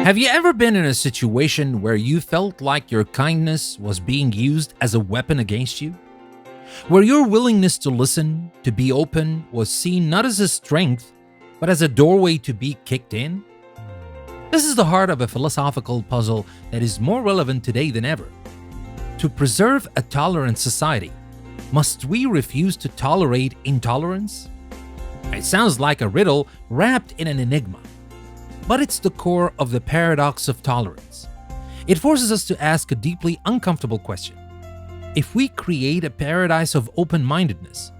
Have you ever been in a situation where you felt like your kindness was being used as a weapon against you? Where your willingness to listen, to be open, was seen not as a strength, but as a doorway to be kicked in? This is the heart of a philosophical puzzle that is more relevant today than ever. To preserve a tolerant society, must we refuse to tolerate intolerance? It sounds like a riddle wrapped in an enigma, but it's the core of the paradox of tolerance. It forces us to ask a deeply uncomfortable question. If we create a paradise of open-mindedness,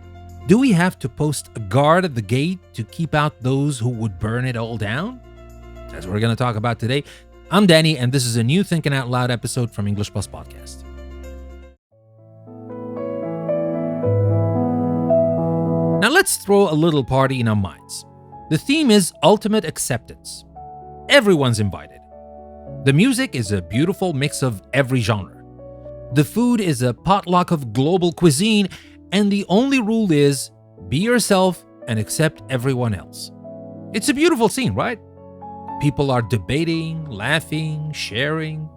do we have to post a guard at the gate to keep out those who would burn it all down? That's what we're going to talk about today. I'm Danny, and this is a new Thinking Out Loud episode from English Plus Podcast. Now let's throw a little party in our minds. The theme is ultimate acceptance. Everyone's invited. The music is a beautiful mix of every genre. The food is a potluck of global cuisine, and the only rule is be yourself and accept everyone else. It's a beautiful scene, right? People are debating, laughing, sharing.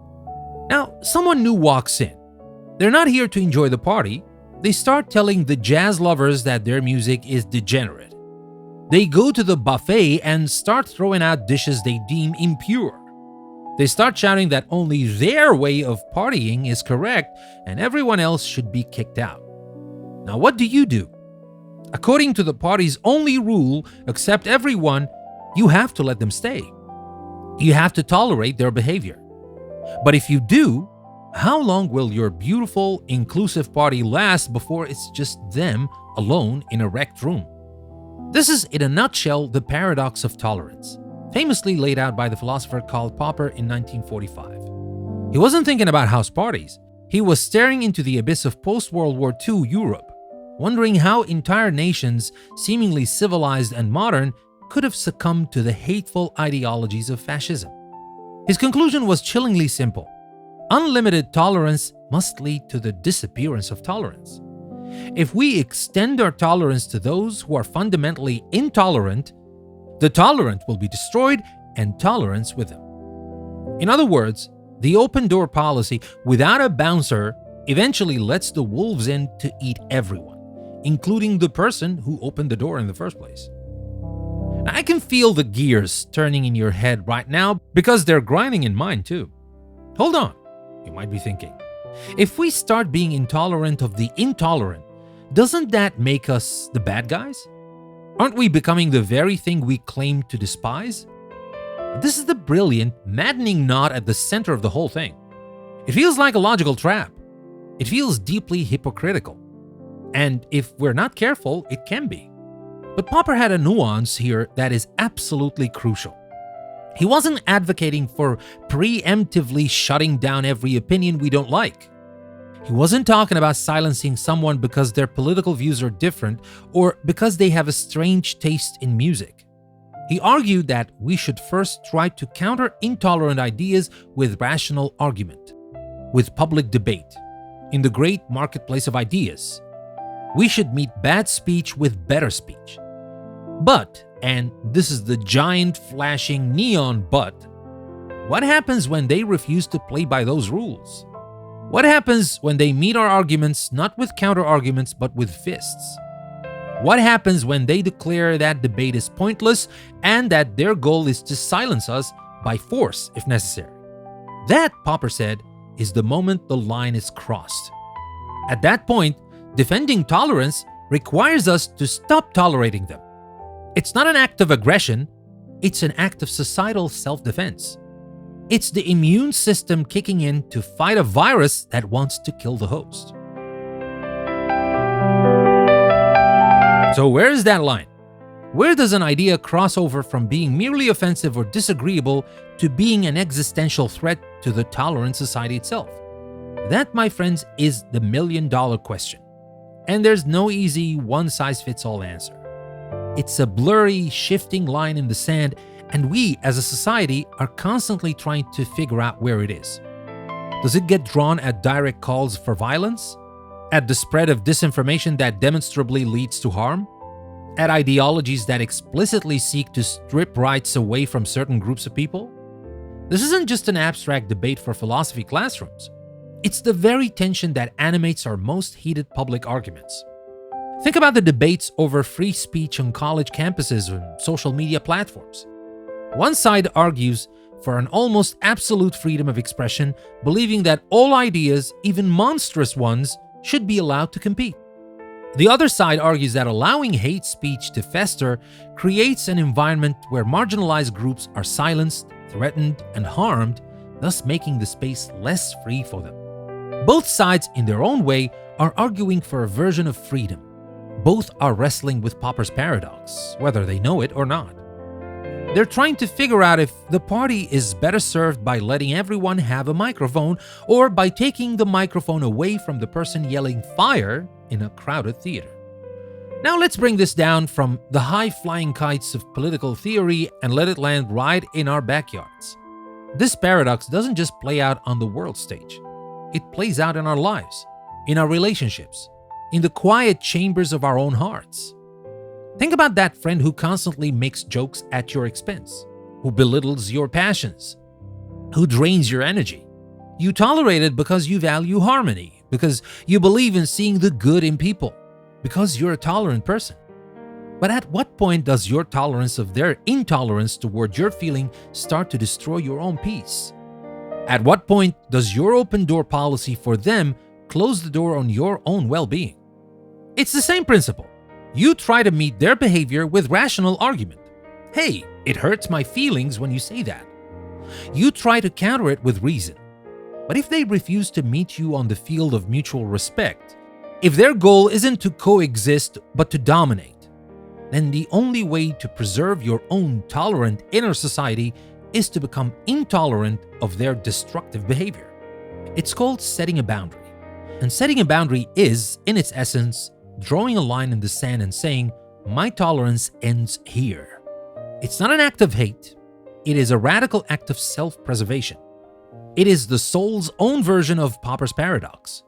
Now, someone new walks in. They're not here to enjoy the party. They start telling the jazz lovers that their music is degenerate. They go to the buffet and start throwing out dishes they deem impure. They start shouting that only their way of partying is correct and everyone else should be kicked out. Now, what do? According to the party's only rule, accept everyone, you have to let them stay. You have to tolerate their behavior. But if you do, how long will your beautiful, inclusive party last before it's just them alone in a wrecked room? This is, in a nutshell, the paradox of tolerance, famously laid out by the philosopher Karl in 1945. He wasn't thinking about house parties. He was staring into the abyss of post-World War II Europe, wondering how entire nations, seemingly civilized and modern, could have succumbed to the hateful ideologies of fascism. His conclusion was chillingly simple. Unlimited tolerance must lead to the disappearance of tolerance. If we extend our tolerance to those who are fundamentally intolerant, the tolerant will be destroyed and tolerance with them. In other words, the open door policy without a bouncer eventually lets the wolves in to eat everyone, including the person who opened the door in the first place. Now, I can feel the gears turning in your head right now because they're grinding in mine too. Hold on, you might be thinking. If we start being intolerant of the intolerant, doesn't that make us the bad guys? Aren't we becoming the very thing we claim to despise? This is the brilliant, maddening knot at the center of the whole thing. It feels like a logical trap. It feels deeply hypocritical. And if we're not careful, it can be. But Popper had a nuance here that is absolutely crucial. He wasn't advocating for preemptively shutting down every opinion we don't like. He wasn't talking about silencing someone because their political views are different or because they have a strange taste in music. He argued that we should first try to counter intolerant ideas with rational argument, with public debate, in the great marketplace of ideas. We should meet bad speech with better speech. But, and this is the giant flashing neon but, what happens when they refuse to play by those rules? What happens when they meet our arguments not with counter-arguments but with fists? What happens when they declare that debate is pointless and that their goal is to silence us by force if necessary? That, Popper said, is the moment the line is crossed. At that point, defending tolerance requires us to stop tolerating them. It's not an act of aggression, it's an act of societal self-defense. It's the immune system kicking in to fight a virus that wants to kill the host. So where is that line? Where does an idea cross over from being merely offensive or disagreeable to being an existential threat to the tolerant society itself? That, my friends, is the million-dollar question. And there's no easy one-size-fits-all answer. It's a blurry, shifting line in the sand, and we, as a society, are constantly trying to figure out where it is. Does it get drawn at direct calls for violence? At the spread of disinformation that demonstrably leads to harm? At ideologies that explicitly seek to strip rights away from certain groups of people? This isn't just an abstract debate for philosophy classrooms. It's the very tension that animates our most heated public arguments. Think about the debates over free speech on college campuses and social media platforms. One side argues for an almost absolute freedom of expression, believing that all ideas, even monstrous ones, should be allowed to compete. The other side argues that allowing hate speech to fester creates an environment where marginalized groups are silenced, threatened, and harmed, thus making the space less free for them. Both sides, in their own way, are arguing for a version of freedom. Both are wrestling with Popper's paradox, whether they know it or not. They're trying to figure out if the party is better served by letting everyone have a microphone or by taking the microphone away from the person yelling fire in a crowded theater. Now let's bring this down from the high-flying kites of political theory and let it land right in our backyards. This paradox doesn't just play out on the world stage. It plays out in our lives, in our relationships, in the quiet chambers of our own hearts. Think about that friend who constantly makes jokes at your expense, who belittles your passions, who drains your energy. You tolerate it because you value harmony, because you believe in seeing the good in people, because you're a tolerant person. But at what point does your tolerance of their intolerance toward your feeling start to destroy your own peace? At what point does your open door policy for them close the door on your own well-being? It's the same principle. You try to meet their behavior with rational argument. Hey, it hurts my feelings when you say that. You try to counter it with reason. But if they refuse to meet you on the field of mutual respect, if their goal isn't to coexist but to dominate, then the only way to preserve your own tolerant inner society is to become intolerant of their destructive behavior. It's called setting a boundary. And setting a boundary is, in its essence, drawing a line in the sand and saying, my tolerance ends here. It's not an act of hate. It is a radical act of self-preservation. It is the soul's own version of Popper's paradox.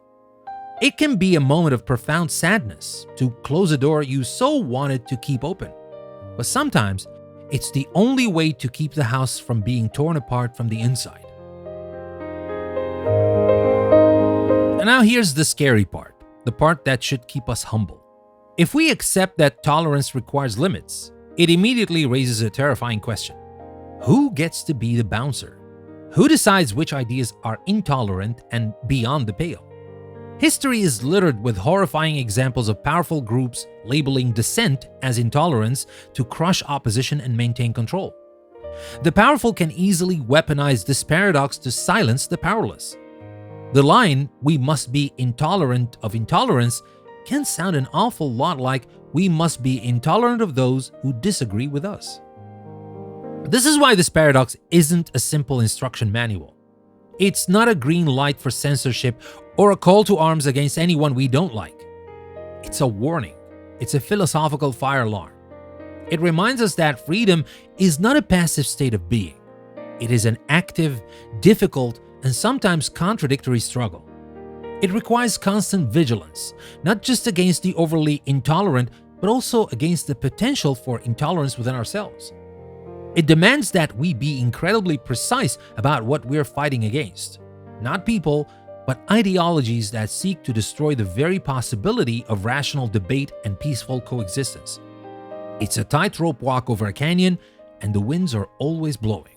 It can be a moment of profound sadness to close a door you so wanted to keep open. But sometimes, it's the only way to keep the house from being torn apart from the inside. And now here's the scary part, the part that should keep us humble. If we accept that tolerance requires limits, it immediately raises a terrifying question. Who gets to be the bouncer? Who decides which ideas are intolerant and beyond the pale? History is littered with horrifying examples of powerful groups labeling dissent as intolerance to crush opposition and maintain control. The powerful can easily weaponize this paradox to silence the powerless. The line, we must be intolerant of intolerance, can sound an awful lot like we must be intolerant of those who disagree with us. This is why this paradox isn't a simple instruction manual. It's not a green light for censorship or a call to arms against anyone we don't like. It's a warning. It's a philosophical fire alarm. It reminds us that freedom is not a passive state of being. It is an active, difficult, and sometimes contradictory struggle. It requires constant vigilance, not just against the overly intolerant, but also against the potential for intolerance within ourselves. It demands that we be incredibly precise about what we're fighting against. Not people, but ideologies that seek to destroy the very possibility of rational debate and peaceful coexistence. It's a tightrope walk over a canyon, and the winds are always blowing.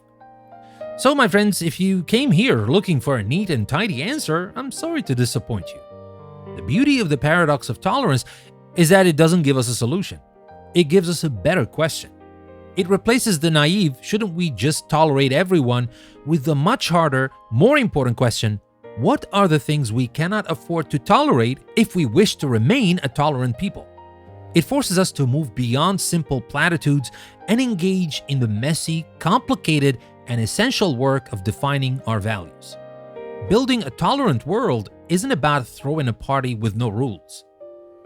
So, my friends, if you came here looking for a neat and tidy answer, I'm sorry to disappoint you. The beauty of the paradox of tolerance is that it doesn't give us a solution. It gives us a better question. It replaces the naive, shouldn't we just tolerate everyone, with the much harder, more important question, what are the things we cannot afford to tolerate if we wish to remain a tolerant people? It forces us to move beyond simple platitudes and engage in the messy, complicated, and essential work of defining our values. Building a tolerant world isn't about throwing a party with no rules.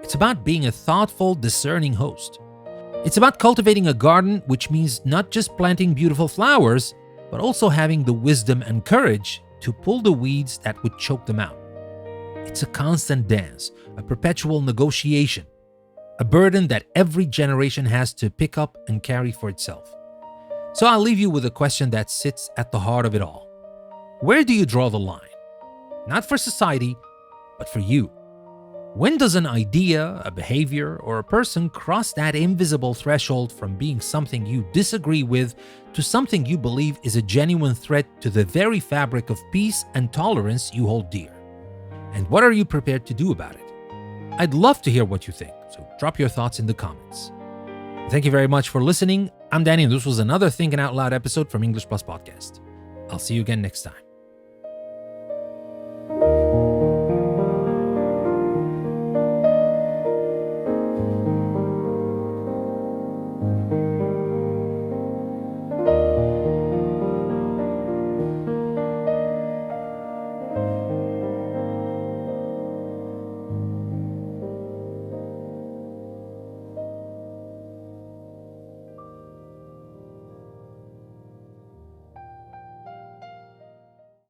It's about being a thoughtful, discerning host. It's about cultivating a garden, which means not just planting beautiful flowers, but also having the wisdom and courage to pull the weeds that would choke them out. It's a constant dance, a perpetual negotiation, a burden that every generation has to pick up and carry for itself. So I'll leave you with a question that sits at the heart of it all. Where do you draw the line? Not for society, but for you. When does an idea, a behavior, or a person cross that invisible threshold from being something you disagree with to something you believe is a genuine threat to the very fabric of peace and tolerance you hold dear? And what are you prepared to do about it? I'd love to hear what you think, so drop your thoughts in the comments. Thank you very much for listening. I'm Danny, and this was another Thinking Out Loud episode from English Plus Podcast. I'll see you again next time.